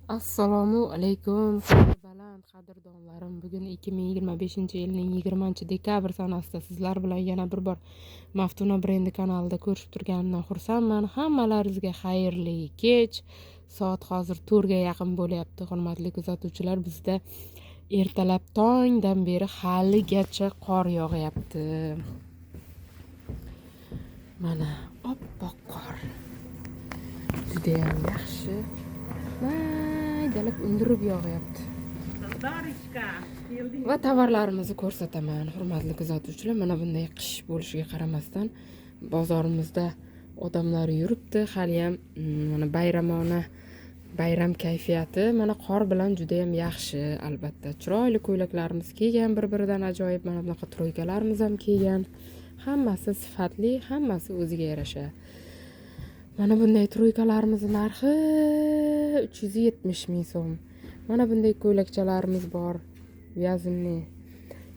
Assalomu alaykum baland qadrdonlarim. Bugun 2025-yilning 20-dekabr sanasida sizlar bilan yana bir bor Maftuna brendi kanalida ko'rishib turganimdan xursandman. Hammalaringizga xayrli kech. Soat hozir 4 ga yaqin bo'lyapti. Hurmatli kuzatuvchilar, bizda ertalab tongdan beri haligacha qor yog'yapti. Mana oppoq qor. Juda ham yaxshi. Maydalab undirib yog'yapti. Va tovarlarimizni ko'rsataman, hurmatli kuzatuvchilar. Mana bunday qish bo'lishiga qaramasdan bozorimizda odamlar yuribdi. Hali ham mana bayram kayfiyati. Mana qor bilan juda ham yaxshi, albatta. Chiroyli ko'ylaklarimiz kiygan, bir-biridan ajoyib. Mana bunaqa troykalarimiz ham kiygan. Hammasi sifatli, hammasi o'ziga yarasha. Mana bunday troykalarimiz narxi 370 ming so'm. Mana bunday ko'ylakchalarimiz bor. Vyazinli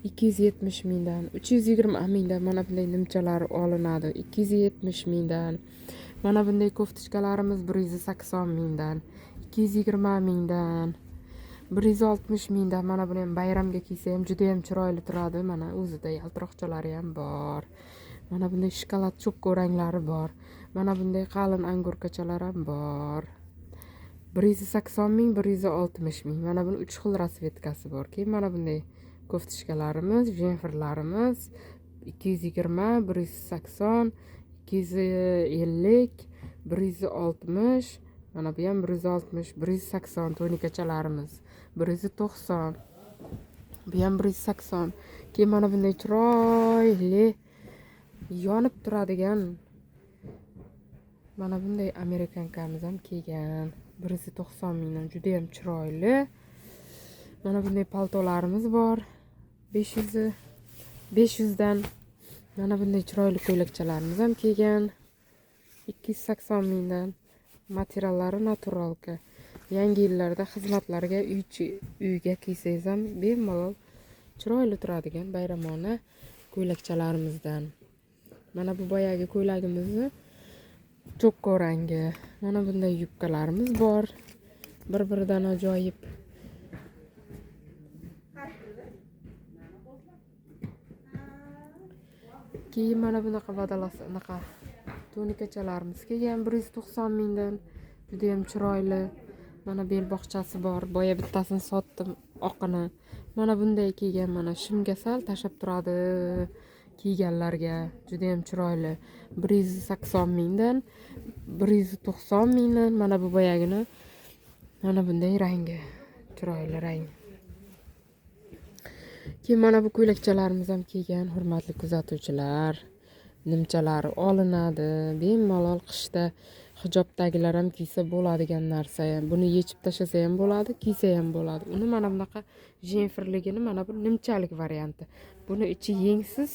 270 mingdan, 320 mingdan mana bunday nimchalar olinadi. 270 mingdan. Mana bunday koftichkalarimiz 180 mingdan, 220 mingdan, 160 mingdan. Mana buni ham bayramga kiysa ham juda ham chiroyli turadi. Mana o'zida yaltiroqchalari ham bor. Mana bunday shokolad chokko ranglari bor. Mana bunday qalin angurkachalar ham bor. 180 ming, 160 ming. Mana buni 3 xil rasvetkasi bor. Keyin mana bunday koftishkalarimiz, jenferlarimiz 220, 180, 250, 160. Mana bu ham 160, 180 tonikachalarimiz. 190. Bu ham 180. Keyin mana bunday chiroyli yonib turadigan mana bunday amerikankamiz ham kiygan. 190 mingdan, juda ham chiroyli. Mana bunday paltolarimiz bor. 500 dan. Mana bunday chiroyli ko'ylakchalarimiz ham kiygan. 280 mingdan. Materiallari naturalka. Yangi yillarda xizmatlarga uyga kiysangiz ham bemalol chiroyli turadigan bayramona ko'ylakchalarimizdan. Mana bu boyagi ko'ylagimizni chokko rangi. Mana bunday yubkalarimiz bor. Bir-biridan ajoyib. Keyin mana bunaqa anaqa tonikachalarimiz kelgan 190 mingdan. Juda ham chiroyli. Mana belboqchasi bor. Boya bittasini sotdim, oqini. Mana bunday kelgan, mana shimga sal tashab turadi kiyganlarga. Juda ham chiroyli. 180 mingdan, 190 mingdan. Mana bu boyagini. Mana bunday rangi. Chiroyli rang. Keyin mana bu ko'ylakchalarimiz ham kiygan, hurmatli kuzatuvchilar. Nimchalari olinadi. Bemalol qishda hijobdagilar ham kiysa bo'ladigan narsa. Buni yechib tashlasa ham bo'ladi, kiysa ham bo'ladi. Uni mana bunaqa jenferligini mana bu nimchalik varianti. Buni ichi yengsiz,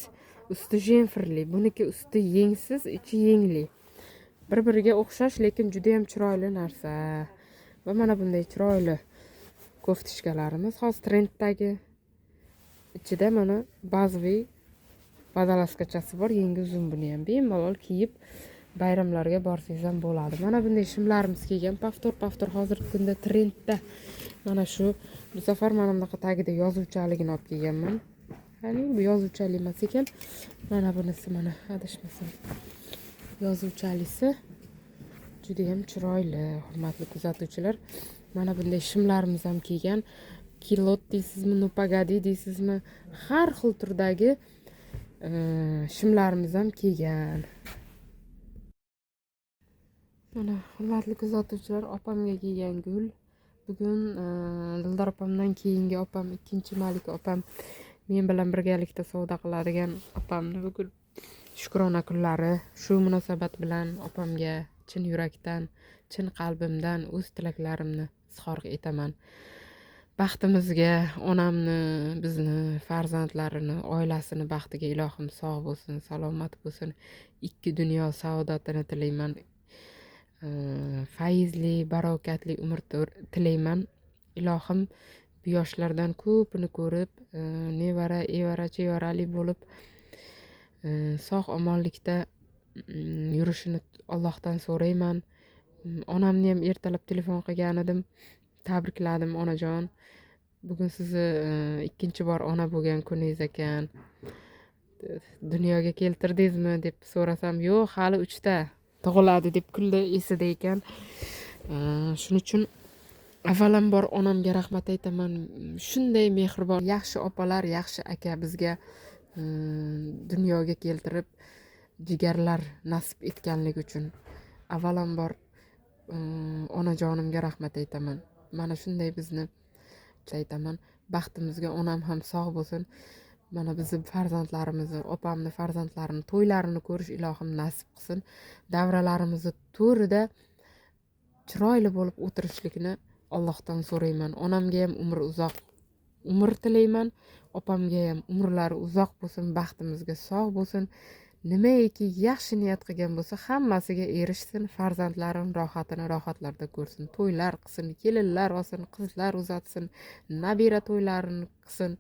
usti jenferli. Buniki usti yengsiz, ichi yengli. Bir-biriga o'xshash, lekin juda ham chiroyli narsa. Va mana bunday chiroyli koftishkalarimiz hozir trenddagi. Ichida mana bazaviy badalaskachasi bor, yengi uzun. Buni ham bemalol kiyib bayramlarga borsangiz ham bo'ladi. Mana bunday shimlarimiz kiygan, paftor hozirgi kunda trendda. Mana shu bu safar mana bunaqa tagida yozuvchaligini olib kelganman. Qani bu yozuvchalik emas ekan. Mana bunisi, mana adashmasam. Yozuvchalisi juda ham chiroyli, hurmatli kuzatuvchilar. Mana bunday shimlarimiz ham kiygan. Kilot deysizmi, nupagadi deysizmi, har xil turdagi shimlarimiz ham kiygan. Mana hurmatli kuzatuvchilar, opamga kiygan gul. Bugun Dildor opamdan keyingi opam, ikkinchi Malika opam, men bilan birgalikda savdo qiladigan opamni bugun Shukrona kunlari. Shu munosabat bilan opamga chin yurakdan, chin qalbimdan o'z tilaklarimni izhor etaman. Baxtimizga, onamni, bizni, farzandlarini, oilasini baxtiga ilohim sog' bo'lsin, salomat bo'lsin. Ikki dunyo saodatini tilayman. Fayzli, barokatli umr tilayman. Ilohim bu yoshlardan ko'pini ko'rib, nevara, evara, chevarali bo'lib, sog' omonlikda yurishini Allohdan so'rayman. Onamni ham ertalab telefon qilgan edim. tabrikladim onajon. Bugun sizni ikkinchi bor ona bo'lgan kuningiz ekan. Dunyoga keltirdingizmi deb so'rasam, yo'q, hali 3ta tug'iladi deb kuldi esida ekan. Shuning uchun avvalambor onamga rahmat aytaman. Shunday mehribon, yaxshi opalar, yaxshi aka bizga dunyoga keltirib jigarlar nasib etganligi uchun avvalambor onajonimga rahmat aytaman. Mana shunday bizni aytaman. Baxtimizga onam ham sog' bo'lsin. Mana bizni farzandlarimizni, opamni farzandlarini to'ylarini ko'rish ilohim nasib qilsin. Davralarimizni to'rida chiroyli bo'lib o'tirishlikni Allohdan so'rayman. Onamga ham umr tilayman. Opamga ham umrlari uzoq bo'lsin, baxtimizga sog' bo'lsin. Nimaiki yaxshi niyat qilgan bo'lsa, hammasiga erishsin. Farzandlarim rohatlarda ko'rsin. To'ylar qilsin, kelinlar olsin, qizlar uzatsin, nabira to'ylarini qilsin.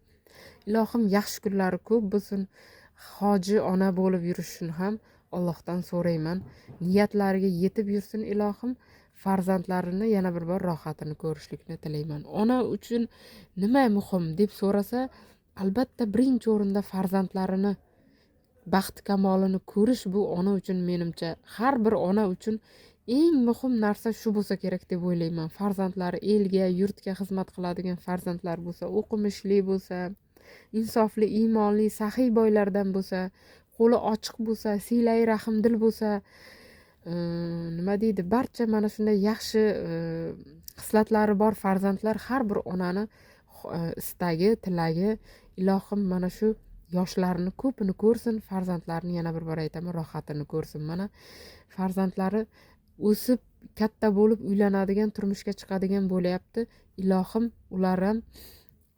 Ilohim yaxshi kunlari ko'p bo'lsin. Hoji ona bo'lib yurishini ham Allohdan so'rayman. Niyatlariga yetib yursin ilohim. Farzandlarini yana bir bor rohatini ko'rishlikni tilayman. Ona uchun nima muhim deb so'rasa, albatta birinchi o'rinda farzandlarini baxt kamolini ko'rish bu ona uchun menimcha har bir ona uchun eng muhim narsa shu bo'lsa kerak deb o'ylayman. Farzandlari elga, yurtga xizmat qiladigan farzandlar bo'lsa, o'qimishli bo'lsa, insofli, iymonli, saxiy boylardan bo'lsa, qo'li ochiq bo'lsa, siylai rahmdil bo'lsa, nima deydi, barcha mana shunday yaxshi xislatlari bor farzandlar har bir onani istagi, tilagi. Ilohim mana shu yoshlarni ko'pini ko'rsin, farzandlarini yana bir bor aytaman, rohatini ko'rsin. Mana farzandlari o'sib katta bo'lib uylanadigan, turmushga chiqadigan bo'lyapti. Ilohim ular ham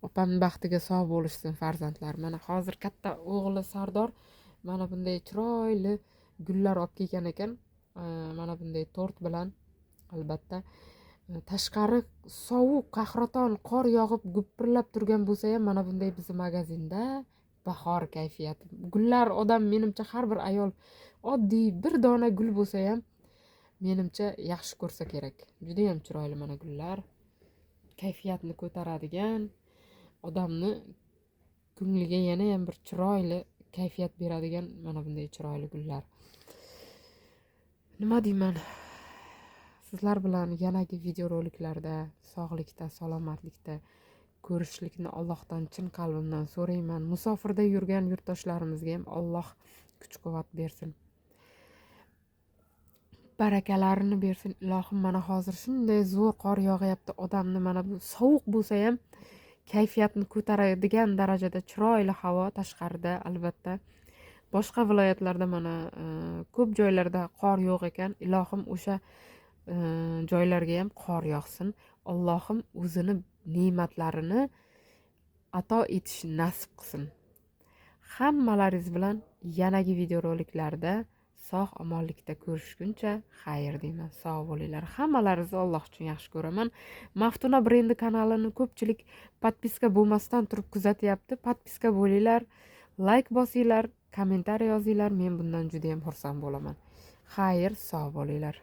opamning baxtiga sog' bo'lishsin farzandlar. Mana hozir katta o'g'li Sardor mana bunday chiroyli gullar olib kelgan ekan. Mana bunday tort bilan, albatta tashqari sovuq, qahraton qor yog'ib gupirlab turgan bo'lsa ham mana bunday bizni magazinda bahor kayfiyati. Gullar odam menimcha har bir ayol oddiy bir dona gul bo'lsa ham menimcha yaxshi ko'rsa kerak. Juda ham chiroyli mana gullar. Kayfiyatni ko'taradigan, odamni ko'ngliga yana ham bir chiroyli kayfiyat beradigan mana bunday chiroyli gullar. Nima deyman? Sizlar bilan yanagi videoroliklarda sog'likda, salomatlikda ko'rishlikni Allohdan chin qalbimdan so'rayman. Musofirda yurgan yurtdoshlarimizga ham Alloh kuch-quvvat bersin. Barakalarini bersin. Ilohim, mana hozir shunday zo'r qor yog'yapti. Odamni mana bu sovuq bo'lsa ham kayfiyatni ko'taradigan darajada chiroyli havo tashqarida, albatta. Boshqa viloyatlarda mana ko'p joylarda qor yo'q ekan. Ilohim o'sha joylarga ham qor yog'sin. Allohim o'zini ne'matlarini ato etish nasib qilsin. Hammalaringiz bilan yanagi videoroliklarda sog' omonlikda ko'rishguncha xayr deyman. Sog' bo'linglar. Hammalaringizni Alloh uchun yaxshi ko'raman. Maftuna brendi kanalini ko'pchilik podpiska bo'lmasdan turib kuzatyapti. Podpiska bo'linglar, like bosinglar, kommentariy yozinglar. Men bundan juda ham xursand bo'laman. Xayr, sog' bo'linglar.